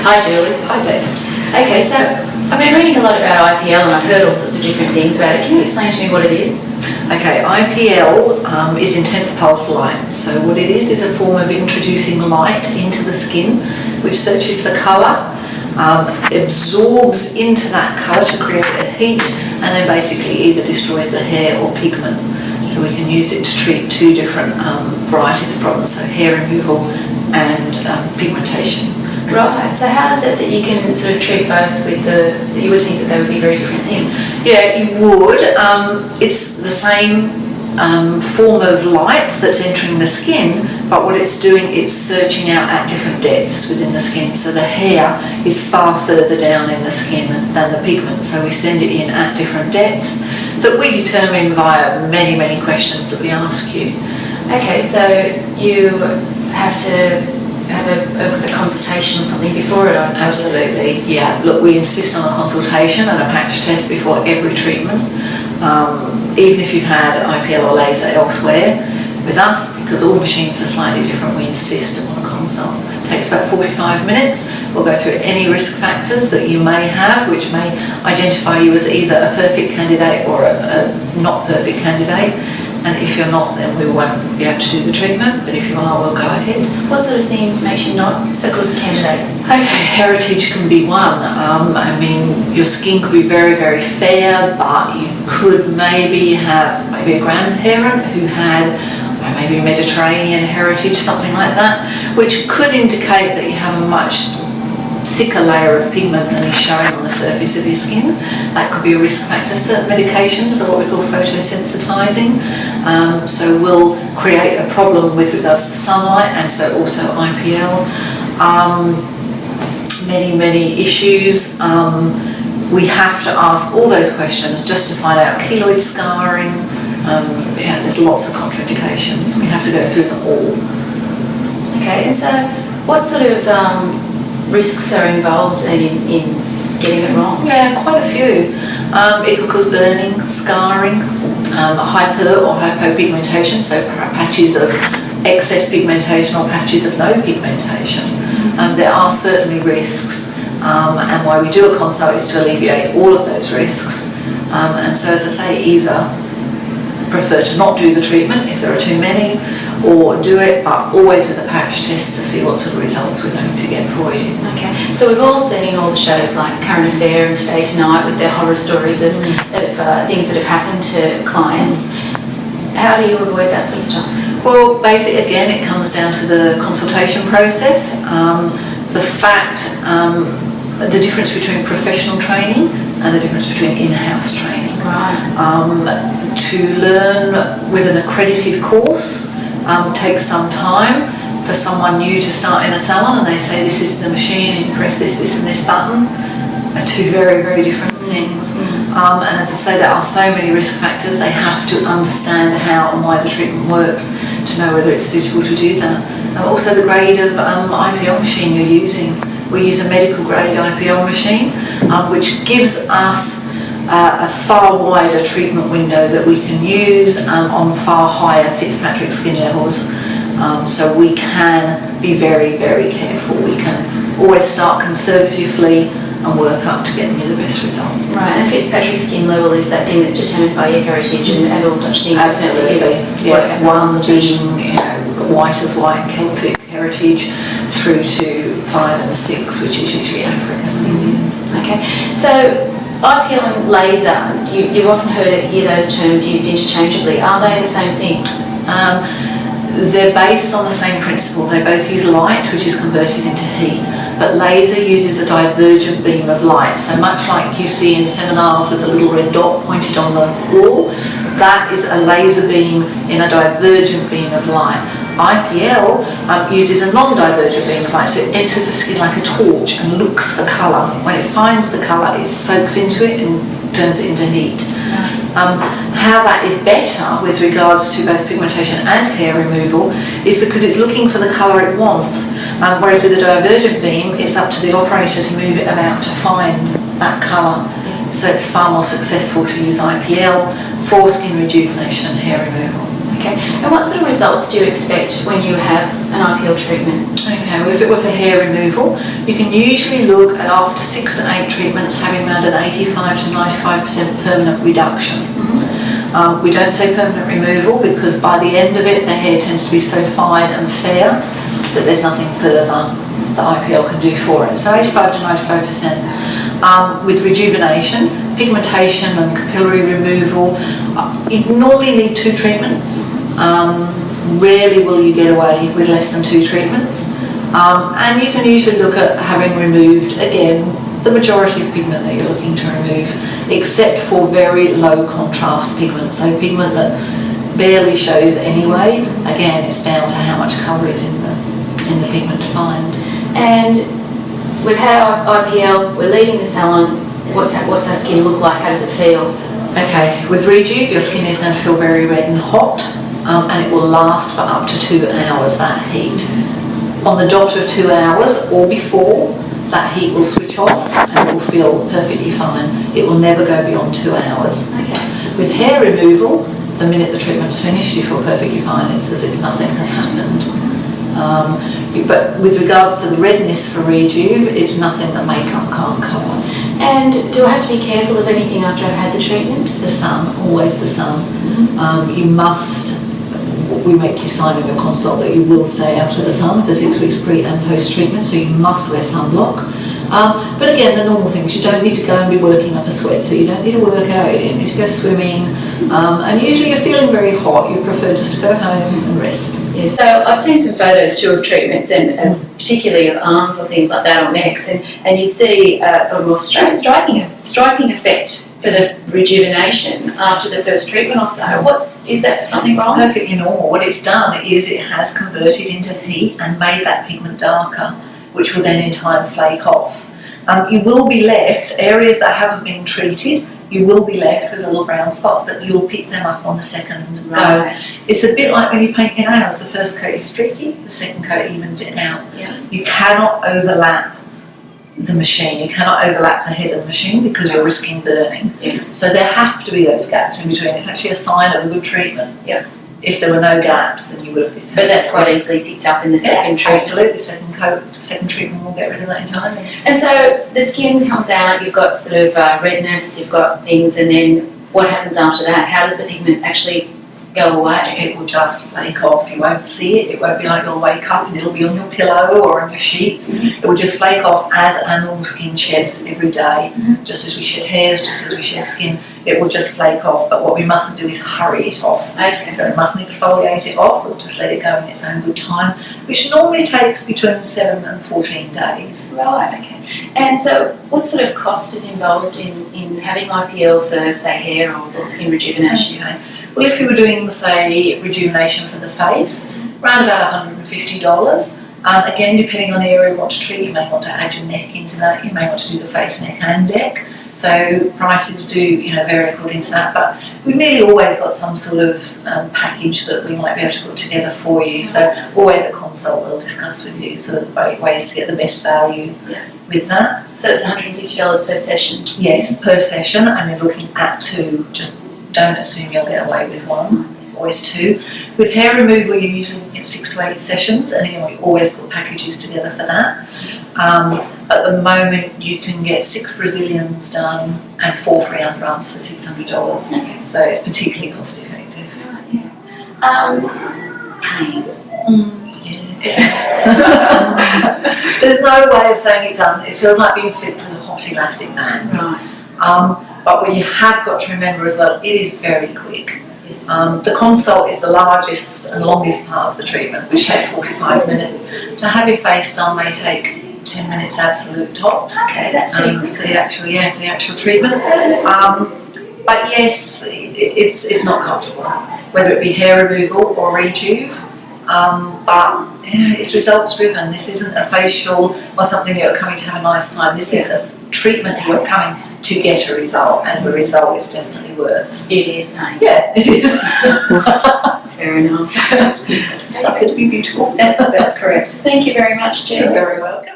Hi Julie. Hi Dave. Okay, so I've been reading a lot about IPL and I've heard all sorts of different things about it. Can you explain to me what it is? Okay, IPL is intense pulse light. So what it is a form of introducing light into the skin, which searches for colour, absorbs into that colour to create a heat, and then basically either destroys the hair or pigment. So we can use it to treat two different varieties of problems, so hair removal and pigmentation. Right, so how is it that you can sort of treat both with you would think that they would be very different things? Yeah, you would. It's the same form of light that's entering the skin, but what it's doing, it's searching out at different depths within the skin. So the hair is far further down in the skin than the pigment, so we send it in at different depths that we determine via many, many questions that we ask you. Okay, so you have to have a consultation or something before it? Absolutely, yeah. Look, we insist on a consultation and a patch test before every treatment. Even if you've had IPL or laser elsewhere, with us, because all machines are slightly different, we insist upon a consult. It takes about 45 minutes. We'll go through any risk factors that you may have, which may identify you as either a perfect candidate or a not perfect candidate. And if you're not, then we won't be able to do the treatment, but if you are, we'll go ahead. What sort of things makes you not a good candidate? Okay, heritage can be one. I mean, your skin could be very, very fair, but you could maybe have a grandparent who had maybe Mediterranean heritage, something like that, which could indicate that you have a much thicker layer of pigment than is showing on the surface of your skin. That could be a risk factor. Certain medications are what we call photosensitizing, so will create a problem with regards to sunlight, and so also IPL. Many issues. We have to ask all those questions just to find out keloid scarring. There's lots of contraindications. We have to go through them all. Okay, and so what sort of risks are involved in getting it wrong? Yeah, quite a few. It could cause burning, scarring, hyper or hypopigmentation, so patches of excess pigmentation or patches of no pigmentation. There are certainly risks, and why we do a consult is to alleviate all of those risks. And so, as I say, either prefer to not do the treatment if there are too many, or do it, but always with a patch test to see what sort of results we're going to get for you. Okay, so we've all seen all the shows like Current Affair and Today Tonight with their horror stories of things that have happened to clients. How do you avoid that sort of stuff? Well, basically, again, it comes down to the consultation process. The difference between professional training and the difference between in-house training. Right. To learn with an accredited course takes some time. For someone new to start in a salon and they say this is the machine and you press this and this button, are two very, very different things. And as I say, there are so many risk factors. They have to understand how and why the treatment works to know whether it's suitable to do that. And also the grade of IPL machine you're using. We use a medical grade IPL machine, which gives us a far wider treatment window that we can use on far higher Fitzpatrick skin levels. So we can be very, very careful. We can always start conservatively and work up to getting you the best result. Right, and Fitzpatrick skin level is that thing that's determined by your heritage and all such things. Absolutely. Yeah, one being white as white, Celtic heritage, through to 5 and 6, which is usually African and Indian. Okay, so IPL and laser, you've often hear those terms used interchangeably. Are they the same thing? They're based on the same principle. They both use light, which is converted into heat, but laser uses a divergent beam of light. So much like you see in seminars with a little red dot pointed on the wall, that is a laser beam in a divergent beam of light. IPL uses a non-divergent beam of light, so it enters the skin like a torch and looks for colour. When it finds the colour, it soaks into it and turns it into heat. How that is better with regards to both pigmentation and hair removal is because it's looking for the colour it wants, whereas with a divergent beam it's up to the operator to move it about to find that colour. So it's far more successful to use IPL for skin rejuvenation and hair removal. Okay, and what sort of results do you expect when you have an IPL treatment? Okay, well, if it were for hair removal, you can usually look at after 6 to 8 treatments having around an 85 to 95% permanent reduction. We don't say permanent removal because by the end of it the hair tends to be so fine and fair that there's nothing further that IPL can do for it. So 85 to 95%. With rejuvenation, pigmentation and capillary removal, you normally need 2 treatments. Rarely will you get away with less than 2 treatments. And you can usually look at having removed, again, the majority of pigment that you're looking to remove, except for very low contrast pigment. So pigment that barely shows anyway, again, it's down to how much colour is in the pigment to find. And we've had our IPL, we're leaving the salon. What's our skin look like? How does it feel? Okay, with Rejuve, your skin is going to feel very red and hot, and it will last for up to 2 hours, that heat. On the dot of 2 hours or before, that heat will switch off and it will feel perfectly fine. It will never go beyond 2 hours. Okay. With hair removal, the minute the treatment's finished, you feel perfectly fine. It's as if nothing has happened. But with regards to the redness for Rejuve, it's nothing that makeup can't cover. And do I have to be careful of anything after I've had the treatment? The sun, always the sun. You must, we make you sign in your consult that you will stay out of the sun for 6 weeks pre and post treatment, so you must wear sunblock. But again, the normal things, you don't need to go and be working up a sweat, so you don't need to work out, you don't need to go swimming, and usually you're feeling very hot, you prefer just to go home and rest. Yeah. So I've seen some photos too of treatments and particularly of arms or things like that or necks, and you see a more striking effect for the rejuvenation after the first treatment or so. Is that something wrong? It's perfectly normal. What it's done is it has converted into heat and made that pigment darker, which will then in time flake off. You will be left, areas that haven't been treated, you will be left with little brown spots, but you'll pick them up on the second go. Right. It's a bit like when you paint your nails. The first coat is streaky, the second coat evens it out. Yeah. You cannot overlap the machine, you cannot overlap the head of the machine because you're risking burning. Yes. So there have to be those gaps in between. It's actually a sign of a good treatment. Yeah. If there were no gaps, then you would have picked up. But that's quite easily picked up in the second treatment. Absolutely, second treatment will get rid of that entirely. And so the skin comes out, you've got sort of redness, you've got things, and then what happens after that? How does the pigment actually go away? It will just flake off. You won't see it. It won't be like you'll wake up and it'll be on your pillow or on your sheets. It will just flake off as our normal skin sheds every day. Just as we shed hairs, just as we shed skin, it will just flake off. But what we mustn't do is hurry it off. Okay. So we mustn't exfoliate it off. We'll just let it go in its own good time, which normally takes between 7 and 14 days. Right, okay. And so what sort of cost is involved in having IPL for, say, hair or skin rejuvenation? Okay. Well, if you were doing, say, rejuvenation for the face, around about $150. Again, depending on the area you want to treat, you may want to add your neck into that. You may want to do the face, neck and neck. So prices do, vary according to that. But we've nearly always got some sort of package that we might be able to put together for you. So always at consult we'll discuss with you sort of ways to get the best value with that. So it's $150 per session? Yes, per session, and you're looking at 2. Just don't assume you'll get away with 1. Always 2. With hair removal, you usually get 6 to 8 sessions, and we always put packages together for that. At the moment, you can get 6 Brazilians done and 4 free underarms for $600. Okay. So it's particularly cost effective. Right, yeah. Pain. There's no way of saying it doesn't. It feels like being flipped with a hot elastic band. Right. But what you have got to remember as well, it is very quick. Yes. The consult is the largest and longest part of the treatment, which takes 45 minutes. To have your face done may take 10 minutes absolute tops. Okay, that's pretty quick. For the actual treatment. But yes, it's not comfortable, whether it be hair removal or Rejuve. But it's results driven. This isn't a facial or something you're coming to have a nice time. This is a treatment that you're coming to get a result, and the result is definitely worse. It is pain. Yeah, it is. Fair enough. Suffer to be beautiful. That's correct. Thank you very much, Jen. You're very welcome.